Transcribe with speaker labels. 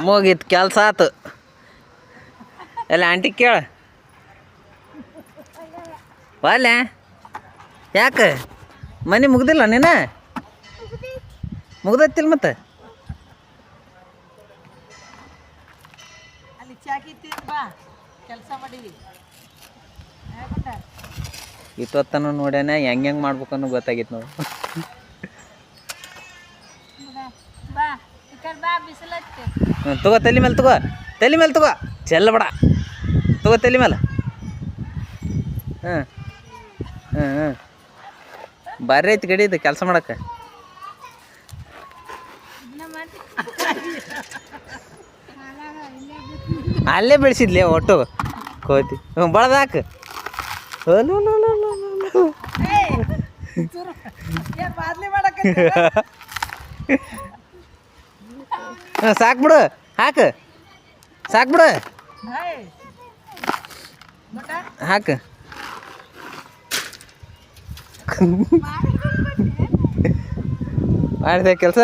Speaker 1: ಮುಗೀತು ಕೆಲಸ ಆತು. ಎಲ್ಲ ಆಂಟಿ ಕೇಳ ವಾಲ್ಯ ಯಾಕೆ ಮನೆ ಮುಗ್ದಿಲ್ಲ ನೀನು ಮುಗ್ದತ್ತಿಲ್ಲ ಮತ್ತೆ
Speaker 2: ಅಲ್ಲಿ ಚಾಕಿತ್ತಿ ಬಾ ಕೆಲಸ ಮಾಡಿವಿ
Speaker 1: ಇಷ್ಟೊತ್ತನ ನೋಡ್ಯಾನ ಹೆಂಗೆ ಮಾಡ್ಬೇಕು ಅನ್ನೋ ಗೊತ್ತಾಗಿತ್ತು ನಾವು.
Speaker 2: ಬಾ ಈ ಕಡೆ ಬಾ ಬಿಸಿಲತ್ತೆ
Speaker 1: ತಗೋ ತಲೆ ಮೇಲೆ ತಗೋ ಚೆಲ್ಲ ಬೇಡ ತಗೋ ತಲೆ ಮೇಲೆ. ಹಾಂ ಹಾಂ ಹಾಂ ಭಾರಿ ಐತಿ ಗಡಿ ಇದು ಕೆಲಸ ಮಾಡಕ್ಕೆ. ಅಲ್ಲೇ ಬೆಳೆಸಿದ್ಲಿ ಒಟ್ಟು ಕೋತಿ ಬಳದಾಕ ಸಾಕ್ಬಿಡು ಹಾಕು ಸಾಕ್ಬಿಡು ಹಾಕು ಮಾಡಿದೆ ಕೆಲಸ.